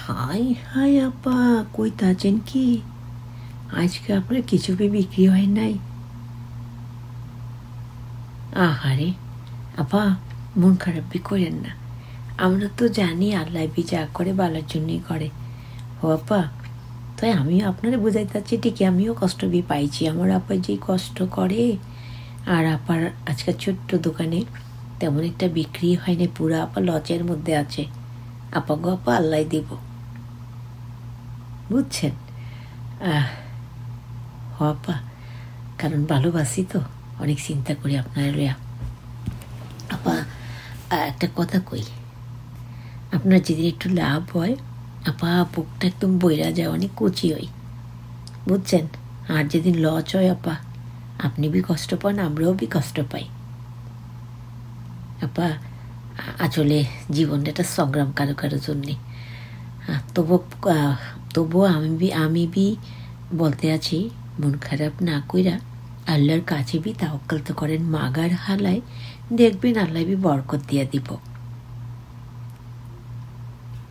High high আপা, কইতে আছেন কি? আজকে আপনার কিছুই বিক্রি হয় নাই? আহারে আপা, মন খারাপ করেন না। আমরা তো জানি আল্লাহ যা করে ভালোর জন্যই করে। ও আপা, তাই আমিও আপনারা বোঝাইতে চাচ্ছি, ঠিকই আমিও কষ্ট পাইছি। আমার আপা যে কষ্ট করে, আর আপার আজকাল ছোট্ট দোকানে তেমন একটা বিক্রি হয়নি, পুরো আপা লচের মধ্যে আছে। আপা গো আপা, আল্লাহ দিব, বুঝছেন? আপা, কারণ ভালোবাসি তো, অনেক চিন্তা করি আপনার লইয়া। আপা একটা কথা কই, আপনার যেদিন একটু লাভ হয় আপা, বুকটা একদম বইরা যায়, অনেক কচি হয়, বুঝছেন? আর যেদিন লস হয় আপা, আপনি বি কষ্ট পান, আমরাও বি কষ্ট পাই। আপা আসলে জীবনটা একটা সংগ্রাম কারো কারোর জন্যে। তবুও আমি বি বলতে আছি, মন খারাপ না কইরা আল্লাহর কাছে বি তাওয়াক্কাল তো করেন, মাগার হালায় দেখবেন আল্লাহ বি বরকত দিয়া দিব।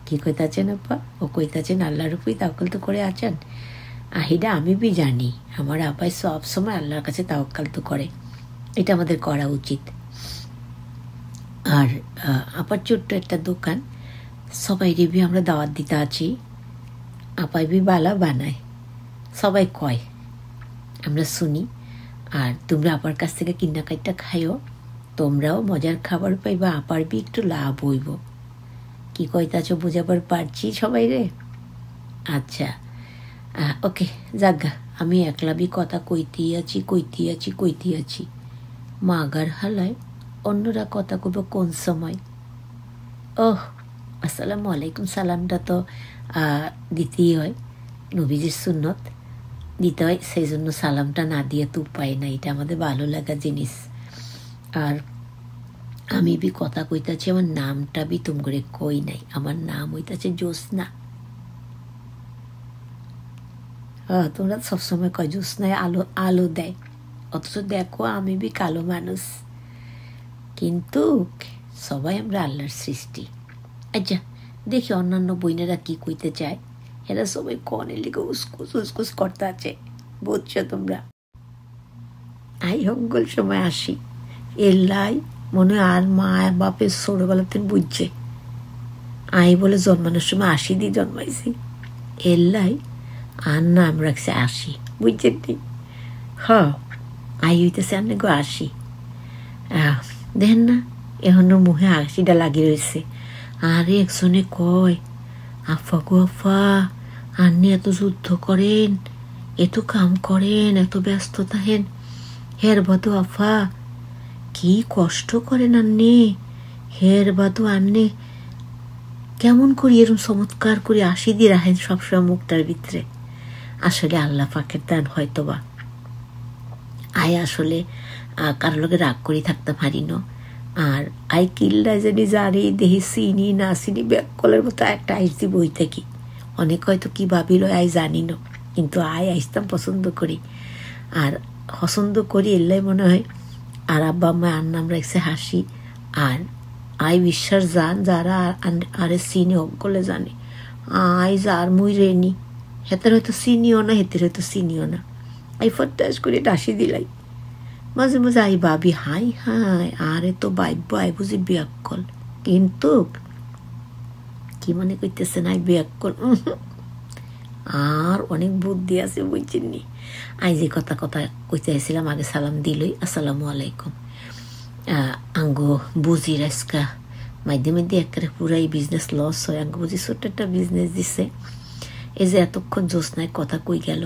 কি কইতাছেন আপা? ও কইতাছেন আল্লাহর উপরই তাওয়াক্কাল তো করে আছেন। আহিটা আমি বি জানি, আমার আপাই সব সময় আল্লাহর কাছে তাওয়াক্কাল তো করে, এটা আমাদের করা উচিত। আর আপার ছোট্ট একটা দোকান, সবাই রেবি আমরা দাওয়াত দিতে আছি। আপাই বি বালা বানায়, সবাই কয়, আমরা শুনি। আর তোমরা আপার কাছ থেকে কিনা কাইটা খাইও, তোমরাও মজার খাবার পাইবা, আপার বি একটু লাভ হইব। কি কইতাছ বোঝাবার পারছি সবাই রে? আচ্ছা ওকে, যাগা, আমি একলা বি কথা কইতেই আছি। মাগার হালায় অন্যরা কথা কইব কোন সময়? ওহ, আসসালামু আলাইকুম সালামটা তো দিতেই হয়, নবীজির সুন্নত দিতে হয়, সেই জন্য সালামটা না দিয়ে তো উপায় না, এটা আমাদের ভালো লাগা জিনিস। আর আমি বি কথা কইতাছি, আমার নামটা বি তুম করে কই নাই, আমার নাম হইতাছে জ্যোৎস্না। তোমরা সবসময় কয় জ্যোৎস্নায় আলো দেয়, অথচ দেখো আমি বি কালো মানুষ, কিন্তু সবাই আমরা আল্লাহর সৃষ্টি। আচ্ছা দেখি অন্যান্য বইনেরা কি কইতে চায়, এরা সবাই কনের লিখে উসকুস করতে আছে, বুঝছো তোমরা? আই হঙ্গল সময় আসি, এল্লাই মনে হয় আর মা বাপের ছোটবেলাতে বুঝছে, আই বলে জন্মানোর সময় 80 দিয়ে জন্মাইছি, এল্লাই আর নাম রাখছে 80, বুঝছেন ঠিক? আই হইতেছে আপনি গো 80। দেখেন না, এখনো মুখে 80টা লাগি রয়েছে। আরে একজনে কয়, আফা গো আফা, আপনি এত যুদ্ধ করেন, এত কাম করেন, এত ব্যস্ত থাকেন, হের বাদু আফা কি কষ্ট করেন আপনি, হের বাদু আপনি কেমন করি এরকম চমৎকার করে 80 দিয়ে রাখেন সবসময় মুখটার ভিতরে? আসলে আল্লাহ পাকের দান হয়তো বা। আই আসলে কারোর লোকে রাগ করে থাকতে পারি না। আর আই কিল্লায় জানি জানি দেহি চিনি না চিনি ব্যাককলের মতো একটা আইসি বই থাকি, অনেক হয়তো কি ভাবিল আই জানি না, কিন্তু আইসতাম পছন্দ করি। আর পছন্দ করি এলাই মনে হয়। আর আব্বা আম্মা আর নাম রাখছে হাসি। আর আই বিশ্বাস জান যারা আরে চিনি অকলে জানে, আই যার মুই রেনি, হেতের হয়তো চিনিও না, হেতের হয়তো চিনিও না, আই ফটাস করে ডাসি দিলাই। মাঝে মাঝে আই ভাবি, হাই আরে তো বাইব আই বুঝি ব্যাককল, কিন্তু কি মনে করতেছেন আই ব্যাককল? আর অনেক বুদ্ধি আছে, বুঝছেননি? আই যে কথা কইতে আসছিলাম, আগে সালাম দিলই, আসসালামু আলাইকুম। আঙ্গো বুঝির আজকা মাধ্যমে দিয়ে একেবারে পুরাই বিজনেস লস হয়। আঙ্গো বুঝি ছোট্ট একটা বিজনেস দিছে, এই যে এতক্ষণ জ্যোৎস্নায় কথা কই গেল,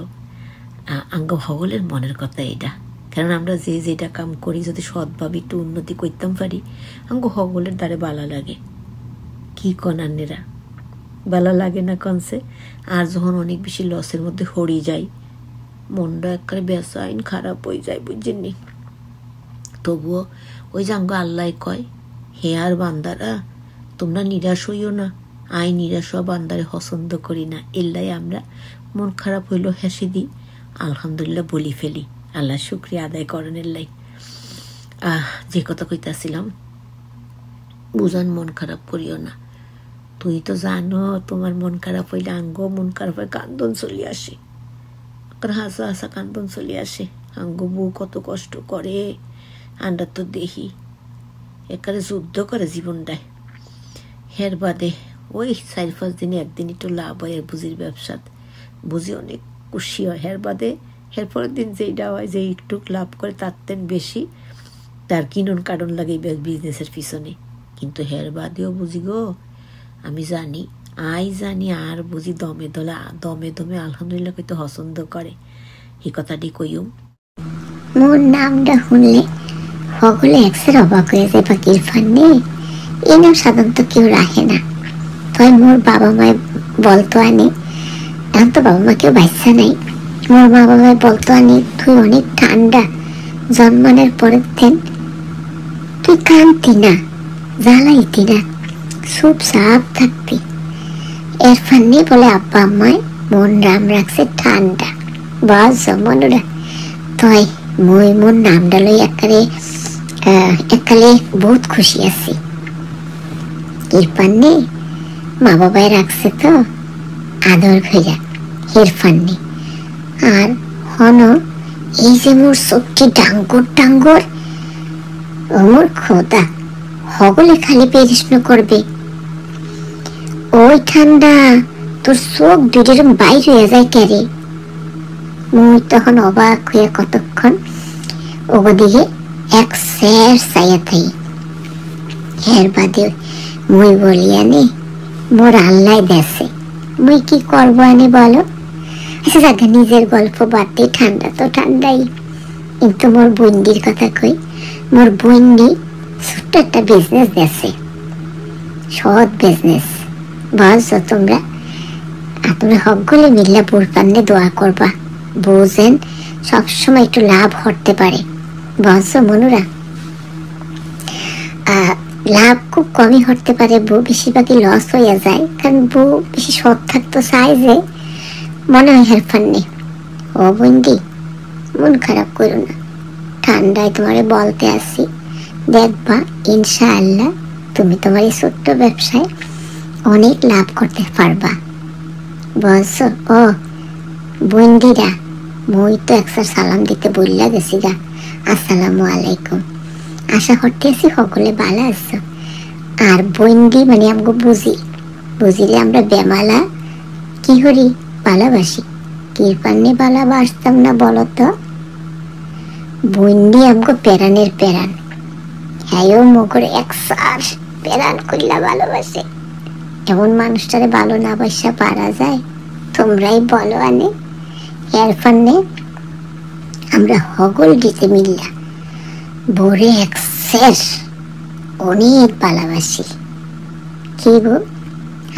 আঙ্গো সকলের মনের কথা এটা। কারণ আমরা যেটা কাম করি যদি সৎভাবে একটু উন্নতি করতাম পারি, আঙ্গো সকলের দ্বারে ভালো লাগে। কি কনান্নেরা ভালো লাগে না কনসে? আর যখন অনেক বেশি লসের মধ্যে হরি যায়, মনটা একেবারে বেসাইন খারাপ হয়ে যায়, বুঝছেননি? তবুও ওই যে আঙ্গো আল্লাহ কয়, হে আর বান্দারা তোমরা নিরাশ হইও না, আই নিরাশ হওয়া বান্দারে পছন্দ করি না। এল্লাই আমরা মন খারাপ হইল হেসে দিই, আলহামদুলিল্লাহ বলি ফেলি, আল্লাহ শুক্রিয়া আদায় করেন এল্লাই। যে কথা কইতাছিলাম, বুঝান মন খারাপ করিও না, তুই তো জানো তোমার মন খারাপ হইলে আঙ্গো মন খারাপ হয়ে কান্দন চলে আসে, হাসা হাসা কান্দন চলে আসে। আঙ্গো বউ কত কষ্ট করে আমরা তো দেখি, একারে যুদ্ধ করে জীবনটায়। হের বাদে ওই 4-5 দিনে একদিন একটু লাভ হয় বুঝির ব্যবসাত, বুঝি অনেক খুশি হয়। হের বাদে এর পরের দিন যেইটা হয়, যে একটু লাভ করে তার তেন বেশি তার কিনুন কারণ লাগে বিজনেসের পিছনে। কিন্তু হের বাদেও বুঝি গো, আমি জানি জানি আর বুঝি দমে দমে আলহামদুলিল্লাহ কইতে পছন্দ করে। এই কথাটি কইম মোর নামটা শুনলে সকলে একসের অবাক হয়ে যায়। পাখির ফান্নে এই নাম সাধারণত কেউ রাখে না। তাই মোর বাবা মায় বলতো আনি, এখন তো বাবা মা কেউ বাচ্চা নাই, মোর বাবা মায় বলতো আনি তুই অনেক ঠান্ডা, জন্মানোর পরের দিন তুই কাঁদতি না, জ্বালাইতি না, চুপচাপ থাকতি। এর ফান্নে বলে আব্বা আম্মায় মন নাম রাখছে ঠান্ডা। বাস মনুরা তাই মই মোর নামটা লই একালে বহুত খুশি আছি। ইরফান্নে মা বাবাই রাখছে তো আদর ভেজা ইরফান্নে। আর হন এই যে মোর চোখটি ডাঙ্গর মোর খোদা হগলে খালি প্রশ্ন করবে, ওই ঠান্ডা তোর চোখ দুইটার বাইর হয়ে যায় কেরে। মুই তখন অবাক হয়ে কতক্ষণ ওদিকে এক স্যার চাইয়া থাই। এর বাদে মুই বলি আনি মোর আল্লাহ দেশে মুই কি করবো আনি বলো। আচ্ছা জায়গা নিজের গল্প বাদ দিয়ে, ঠান্ডা তো ঠান্ডাই। কিন্তু মোর বন্ডির কথা কই, মোর বন্ডি ছোট্ট একটা বিজনেস দেশে, সৎ বিজনেস। বুঝছো তোমরা সকলে মিল্লা বুরকান্নে দোয়া করবা, বুঝেন সবসময় একটু লাভ হতে পারে। বুঝছো মনুরা, লাভ খুব কমই হতে পারে, বউ বেশিরভাগই লস হইয়া যায়। কারণ বউ বেশি সৎ থাকতো চাই যে মনে হয় হেরফার নেই। ও বন্দি মন খারাপ করো না, ঠান্ডায় তোমারে বলতে আসি, দেখবা ইনশাআল্লাহ তুমি তোমার এই ছোট্ট ব্যবসায় অনেক লাভ করতে পারবা। বুঝছো ও বন্দিরা, মুই তো একসার সালাম দিতে বললা গেছি গা, আসসালামু আলাইকুম। আশা করতে আছি সকলে ভালো আছো। আর বন্দি মানে আমগো বুঝিলে আমরা বেমালা কি হরি ভালোবাসি, কিরপান্নে ভালোবাসতাম না বলতো। বন্দি আমগো পেরানের পেরান, হ্যাঁ মগর একসার পেরান করলা ভালোবাসে। এমন মানুষটারে ভালো না বাসা পারা যায়? তোমরাই বলো আনে। এর ফান্নে আমরা হগল দিতে মিললা বরে একসের অনেক ভালোবাসি। কি বউ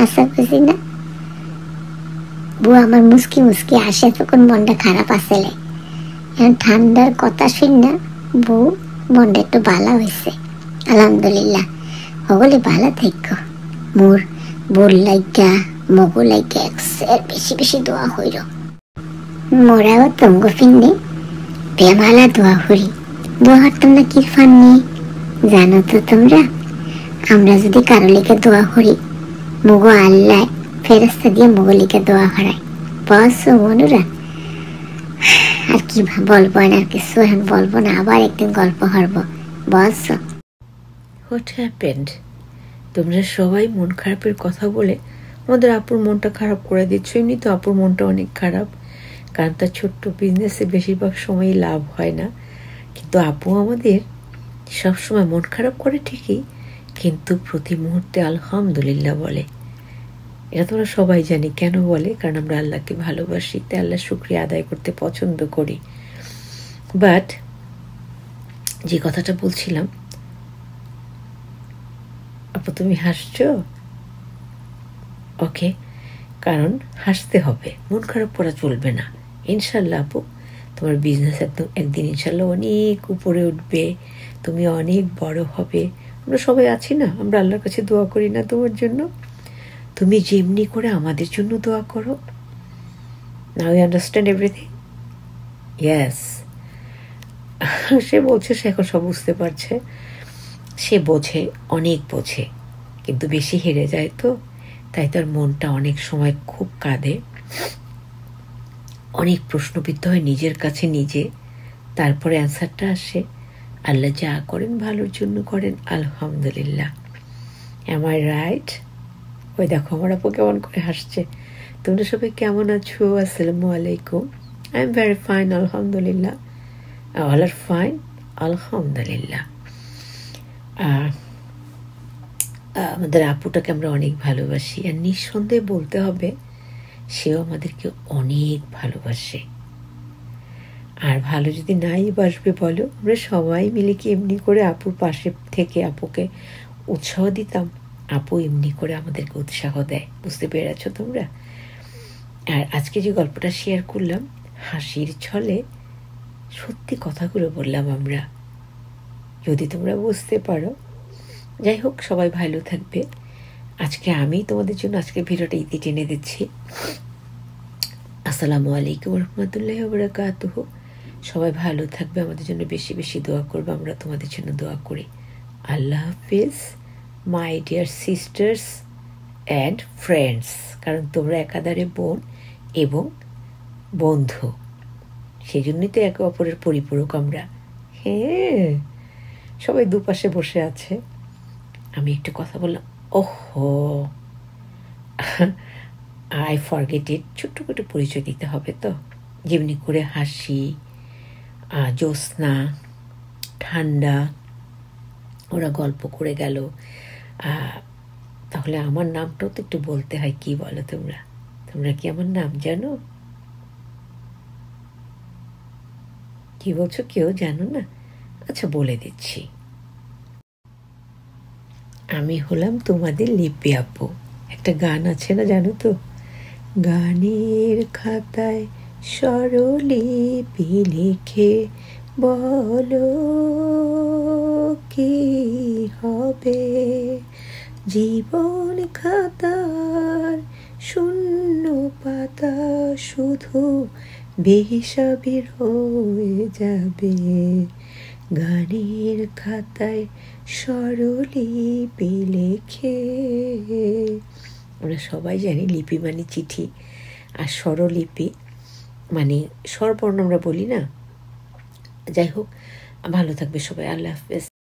আশা বুঝি না? বউ আমার মুসকি আসে তখন মনটা খারাপ আসলে। ঠান্ডার কথা শুন না বউ মনটা একটু ভালো হয়েছে আলহামদুলিল্লাহ। হগলে ভালো থাকো। মোর বোর লাইগা মগো লাইগা একসের বেশি বেশি দোয়া হইল। মোরাও তঙ্গ ফিন্নে বেমালা দোয়া করি। দোয়া করতাম না কি ফান্নি জানো তো তোমরা? আমরা যদি কারো লিখে দোয়া করি, মগো আল্লাহ ফেরেস্তা দিয়ে মগো লিখে দোয়া করায়। বস মনুরা আর কি বলবো, আর কিছু এখন বলবো না, আবার একদিন গল্প করবো। বস হোয়াট হ্যাপেন্ড? তোমরা সবাই মন খারাপের কথা বলে আমাদের আপুর মনটা খারাপ করে দিচ্ছ। এমনি তো আপুর মনটা অনেক খারাপ, কারণ তার ছোট্ট বিজনেসে বেশিরভাগ সময়ই লাভ হয় না। কিন্তু আপু আমাদের সবসময় মন খারাপ করে ঠিকই, কিন্তু প্রতি মুহূর্তে আলহামদুলিল্লাহ বলে। এটা তোমরা সবাই জানি কেন বলে, কারণ আমরা আল্লাহকে ভালোবাসি, তাই আল্লাহ শুকরিয়া আদায় করতে পছন্দ করি। বাট যে কথাটা বলছিলাম, আপু তুমি হাসছো, ওকে, কারণ হাসতে হবে, মন খারাপ করা চলবে না। ইনশাল্লাহ আপু তোমার বিজনেস একদিন ইনশাল্লাহ অনেক উপরে উঠবে, তুমি অনেক বড় হবে। আমরা সবাই আছি না, আমরা আল্লাহর কাছে দোয়া করি না তোমার জন্য? তুমি যেমনি করে আমাদের জন্য দোয়া করো। Now you understand everything? Yes. সে বলছে সে এখন সব বুঝতে পারছে, সে বোঝে, অনেক বোঝে, কিন্তু বেশি হেরে যায় তো তাই তার মনটা অনেক সময় খুব কাঁদে, অনেক প্রশ্নবিদ্ধ হয় নিজের কাছে নিজে। তারপরে অ্যান্সারটা আসে, আল্লাহ যা করেন ভালোর জন্য করেন, আলহামদুলিল্লাহ। Am I right? ওই দেখো আমার আপু কেমন করে হাসছে। তোমরা সবাই কেমন আছো? আসসালামু আলাইকুম। আই এম ভেরি ফাইন, আলহামদুলিল্লাহ। অল আর ফাইন, আলহামদুলিল্লাহ। আমাদের আপুটাকে আমরা অনেক ভালোবাসি, আর নিঃসন্দেহে বলতে হবে সেও আমাদেরকে অনেক ভালোবাসে। আর ভালো যদি নাই বাসবে বলো, আমরা সবাই মিলে কি এমনি করে আপুর পাশে থেকে আপুকে উৎসাহ দিতাম? আপু এমনি করে আমাদেরকে উৎসাহ দেয়, বুঝতে পেরেছ তোমরা? আর আজকে যে গল্পটা শেয়ার করলাম, হাসির ছলে সত্যি কথাগুলো বললাম আমরা, যদি তোমরা বুঝতে পারো। যাই হোক, সবাই ভালো থাকবে। আজকে আমি তোমাদের জন্য আজকে ভিডিওটা ইতি টেনে দিচ্ছি। আসসালামু আলাইকুম রহমতুল্লাহি ওয়া বারাকাতুহু। সবাই ভালো থাকবে, আমাদের জন্য বেশি বেশি দোয়া করবে, আমরা তোমাদের জন্য দোয়া করি। আল্লাহ হাফিজ my dear sisters and friends, কারণ তোমরা একাধারে বোন এবং বন্ধু, সেই জন্যই তো একে অপরের পরিপূরক আমরা। হ্যাঁ, সবাই দুপাশে বসে আছে। আমি একটু কথা বললাম, ওহো আই ফরগেট ইট। ছোট্ট করে পরিচয় দিতে হবে তো, যেমনি করে হাসি, জ্যোৎস্না, ঠান্ডা, ওরা গল্প করে গেল, তাহলে আমার নামটাও তো একটু বলতে হয়। কি বলো তোমরা? তোমরা কি আমার নাম জানো? কি বলছো? কেউ জানো না? আচ্ছা, বলে দিচ্ছি। আমি হলাম তোমাদের লিপি আপু। একটা গান আছে না, জানো তো? গানের খাতায় স্বরলিপি লিখে বলো কি হবে, জীবন খাতার শূন্য পাতা শুধু বেহিসাবি হয়ে যাবে। গানের খাতায় স্বরলিপি লেখে, আমরা সবাই জানি লিপি মানে চিঠি, আর স্বরলিপি মানে স্বরবর্ণ আমরা বলি না। যাই হোক, ভালো থাকবে সবাই। আল্লাহ হাফেজ।